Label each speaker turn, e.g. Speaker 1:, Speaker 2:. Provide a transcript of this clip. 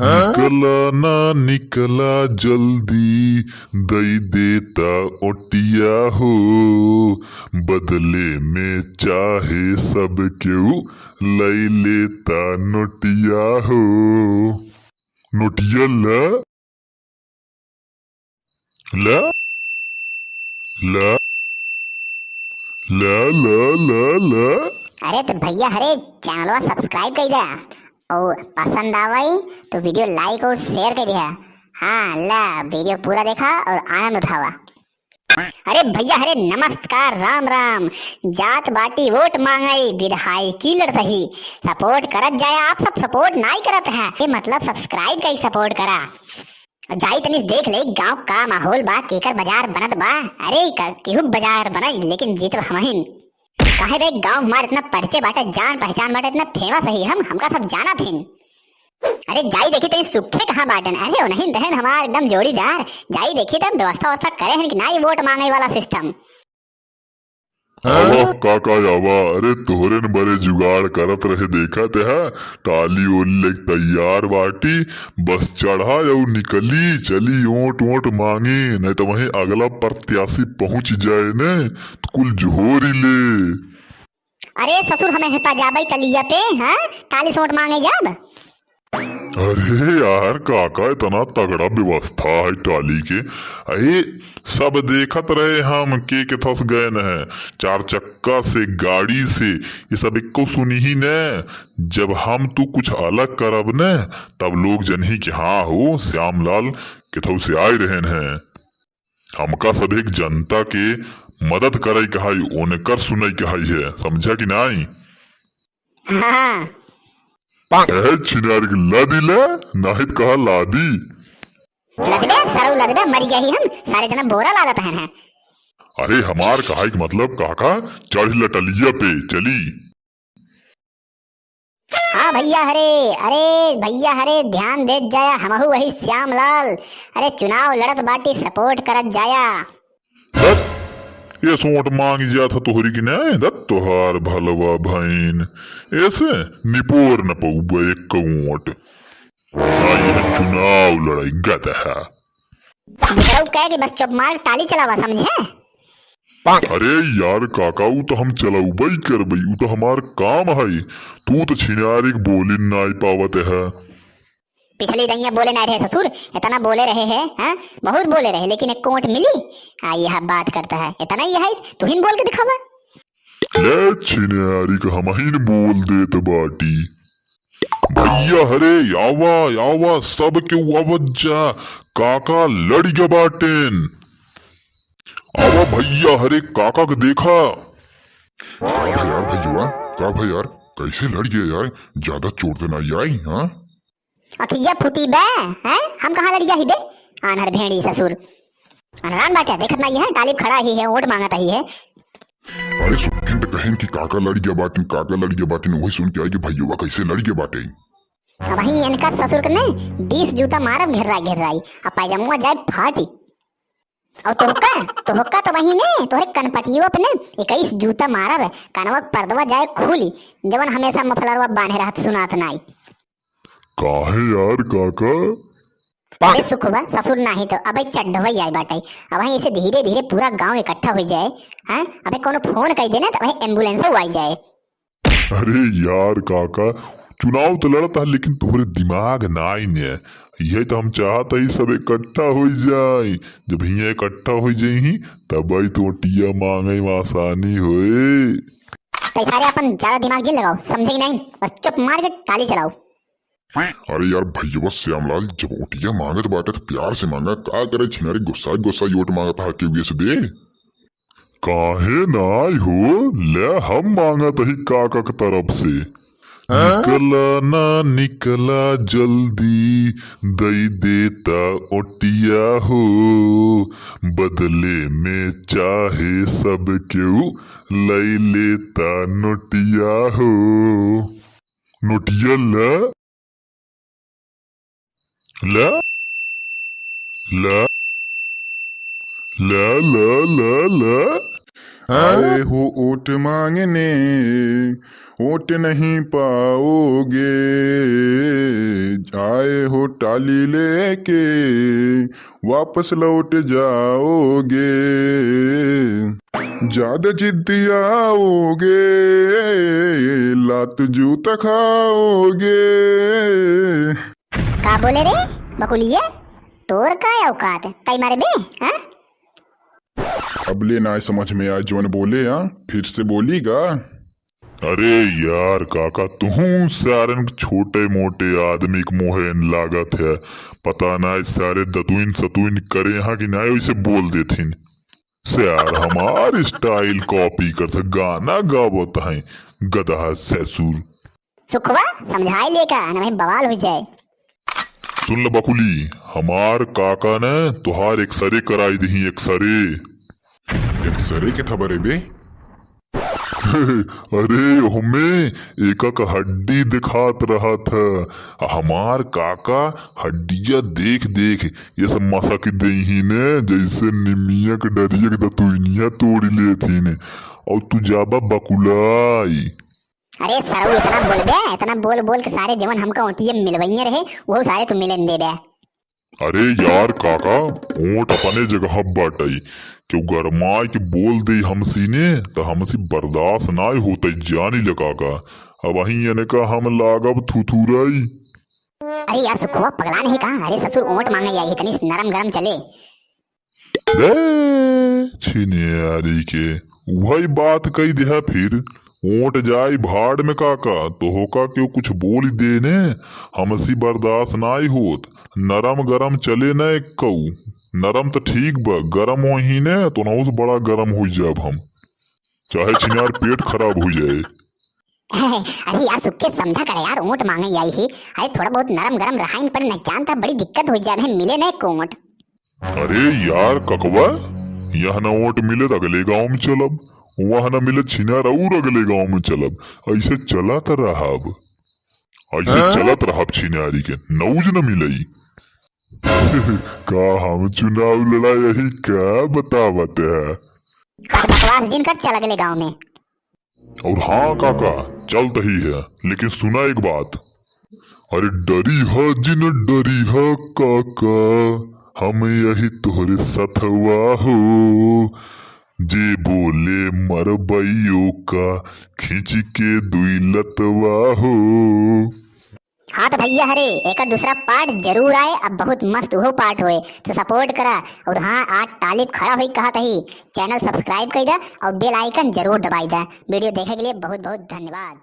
Speaker 1: निकला ना निकला जल्दी, दई देता ओटिया हो। बदले में चाहे सब क्यों, लई लेता नोटिया हो। नोटिया ला ला ला ला ला ला ला।
Speaker 2: अरे तो भैया हरे चैनलवा सब्सक्राइब कर दिया और पसंद आवई तो वीडियो लाइक और शेयर कर दिया। हाँ ला वीडियो पूरा देखा और आनंद उठावा। अरे भैया हरे नमस्कार राम राम। जात बाटी वोट मांगई विधाई की लड़तही सपोर्ट करत जाए। आप सब सपोर्ट नहीं करत है, ये मतलब सब्सक्राइब कई सपोर्ट करा। जाई तनी देख ले गांव का माहौल बा, केकर बाजार बनत बा। अरे केहू बाजार बनाई लेकिन जीत हमहिन काहे रे। गांव हमार इतना परिचय बाटे, जान पहचान बाटे, इतना फेमस है हमका सब जाना थिन। अरे जाई देखी तनी सुखे कहाँ बाटन। अरे वो नहीं रहन हमार एकदम जोड़ीदार। जाई देखी तब व्यवस्था करे हैं कि नहीं वोट मांगे वाला सिस्टम।
Speaker 1: आवा काका आवा। अरे तोहरे न बड़े जुगाड़ करत रहे देखा ते है। टाली ओली लेक तैयार बाटी, बस चढ़ा और निकली चली ओट ओट मांगे। नहीं तो वहीं अगला प्रत्याशी पहुंच जाए ने तो कुल जोहरी ले।
Speaker 2: अरे ससुर हमें हिपा जाबई टलिया पे, हाँ टाली सोट मांगे जाब।
Speaker 1: अरे यार काका इतना तगड़ा व्यवस्था है टाली के। अरे सब देखत रहे हम के थस गए न है। चार चक्का से गाड़ी से ये सब इक्को सुनी ही न। जब हम तू कुछ अलग करब न तब लोग जनही कि हाँ हो श्यामलाल केथौ से आए रहन हैं। हमका सब एक जनता के मदद करई कहाई, ओनकर सुनई कहाई है, समझा कि नहीं।
Speaker 2: हाँ
Speaker 1: छिनारी के लादी ला नाहित कहा लादी।
Speaker 2: लदबे सरऊ लदबे मर गया ही हम सारे जना बोरा लादा पहन है।
Speaker 1: अरे हमार कहा कि मतलब काका चढ़ लटलिया पे चली।
Speaker 2: हाँ भैया हरे। अरे भैया हरे ध्यान दे जाया, हमहू वही श्यामलाल। अरे चुनाव लड़त बाटी सपोर्ट करत जाया।
Speaker 1: दत ये सोट मांग जा था तोहरी की नहीं दत तोहार भलवा भैन। ऐसे निपोर न पऊबा एक कौट आई है चुनाव लड़ाई गद है।
Speaker 2: कहे कि बस चुप मार टाली चलावा समझे।
Speaker 1: अरे यार काका ऊ तो हम चलाऊबई करबई, ऊ तो हमार काम है। तू तो छिनारी बोली नाई पावत है।
Speaker 2: पिछली दैया बोले नहीं रहे ससुर, इतना बोले रहे हैं, हाँ बहुत बोले रहे लेकिन एक कोट मिली। यह बात करता है इतना ही है, तू ही बोल के दिखावा।
Speaker 1: ले छिनारी का हम ही बोल देत बाटी। भैया हरे यावा यावा सब के वजह काका लड़ गया बाटेन। आवा भैया हरे काका को देखा।
Speaker 3: यार भैया का भाई यार कैसे लड़ गया यार, ज्यादा चोट तो नहीं आई। हाँ
Speaker 2: अखिया फूटी बे, हैं हम कहाँ लड़ गया ही बे। आनहर भेड़ी ससुर अनरान बाटे देखत नहीं है, टालिब खड़ा ही है वोट मांगता ही है।
Speaker 3: अरे सुन तो कहें कि काका लड़ गया बाटिन, काका लड़ गया बाटिन, वही सुन के आई कि भैया कैसे लड़ गया बाटे।
Speaker 2: अब वही इनका ससुर के ने 20 जूता मारब घेर रही अब पायजामा जाए फाटी। और तोहका तो वही ने तोहरे कनपटियों पे ने 21 जूता मारब, कनवा पर्दवा जाए खुली जवन हमेशा मफलरवा बांधे रहत सुनात नहीं।
Speaker 1: काहे यार काका
Speaker 2: अबे सुखबा ससुर नहीं तो अबे चढ़वई आई बाटे। अब वहीं ऐसे धीरे धीरे पूरा गांव इकट्ठा हो जाए। हाँ अबे कोनो फोन कर देना तो वहीं एम्बुलेंस आई जाए।
Speaker 1: अरे यार काका चुनाव तो लड़ता है लेकिन तुम्हारे दिमाग नाई ने। यही तो हम चाहते ही सब इकट्ठा हो जाए। जब यहाँ इकट्ठा हो जाए तब आई तो टिया मांगे में आसानी होए।
Speaker 2: तो सारे अपन ज्यादा दिमाग जिन लगाओ, समझे कि नहीं, बस चुप मार के टाली चलाओ।
Speaker 3: अरे यार भैया श्यामलाल जब ओटिया मांगत बाटे तो प्यार से मांगा, का करे छिनारी गुस्सा गुस्सा योट मांगता है के वजह से दे।
Speaker 1: काहे नाई हो ले हम मांगत ही काका की तरफ से। निकला ना निकला जल्दी, दई देता ओटिया हो। बदले में चाहे सब क्यों, लई लेता नोटिया हो। नोटिया ला ला ला ला ला ला ला।
Speaker 3: आए हो वोट मांगने, वोट नहीं पाओगे, आए हो टाली लेके वापस लौट जाओगे, ज्यादा जिद्दी आओगे लात जूता खाओगे।
Speaker 2: का बोले रे बकुलिया, तोर का औकात कई मारे बे? हाँ
Speaker 3: अब ले ना समझ में आए जोन बोले, हाँ फिर से बोलीगा।
Speaker 1: अरे यार काका, तू सारन छोटे मोटे आदमी के मोहन लागत है, पता ना सारे दतुइन सतुइन करे यहाँ कि ना वैसे बोल देथिन। यार हमार स्टाइल कॉपी करते गाना गावत है गधा ससुर।
Speaker 2: सुखवा समझाई लेका ना भाई बवाल हो जाए।
Speaker 1: सुन ल बकुली, हमार काका ने तुहार एक्सरे कराई दही, एक्सरे।
Speaker 3: एक्सरे के खबर है बे?
Speaker 1: अरे हमें एक हड्डी दिखात रहा था, हमार काका हड्डिया देख देख ये सब मसक दही ने जैसे निमिया के डरिया के दतुइनिया तोड़ लेती ने, और तू जाबा बकुलाई।
Speaker 2: अरे सरऊ इतना बोल बे, इतना बोल बोल के सारे जवन हमका ओटिए मिलवइया रहे वो सारे तुम मिलन दे बे।
Speaker 1: अरे यार काका, ऊँट अपने जगह बाटई, क्यों गरमाई के बोल दे हमसी ने तो हमसी बर्दाश्त ना होते जानी ले काका। अब वही यानी का हम लागब थुथुराई।
Speaker 2: अरे यार सुखवा पगला नहीं कहा, अरे ससुर ऊँट मांगे आई इतनी नरम गरम चले।
Speaker 1: छिनियारी के वही बात कही दिया, फिर ऊँट जाई भाड़ में काका तो होका क्यों कुछ बोल दे ने, हमसी बर्दाश्त ना होत, नरम गरम चले न एक कऊ। नरम तो ठीक बा, गरम हो ही ने तो नौस बड़ा गरम हो जाब हम, चाहे छिनार पेट खराब हो जाए।
Speaker 2: अरे यार सुख के समझा कर यार, ऊँट मांगे आई ही, अरे थोड़ा बहुत नरम गरम रहाइन पर न जानता बड़ी दिक्कत हो जाए, मिले न एक ऊँट।
Speaker 1: अरे यार ककवा, यह न ऊँट मिले तो अगले गाँव में चलब, वह न मिले छिनार और अगले गाँव में चलब, ऐसे चलत रहब, ऐसे चलत रहब छिनारी के नौज न मिलई। का हम चुनाव लड़ा यही क्या बतावत है?
Speaker 2: बकवास जिन कर चल अगले गाँव में।
Speaker 1: और हाँ काका चलता ही है, लेकिन सुना एक बात, अरे डरी है जिन डरी है काका, हम यही तोहरे सथवा हो, जे बोले मरबइयो का खींच के दुई लतवा हो।
Speaker 2: हाँ तो भैया हरे एक दूसरा पार्ट जरूर आए, अब बहुत मस्त वो पार्ट हुए तो सपोर्ट करा। और हाँ आज तालिब खड़ा हुई कहा तही, चैनल सब्सक्राइब कर दा और बेल आइकन जरूर दबाई दा। वीडियो देखने के लिए बहुत बहुत धन्यवाद।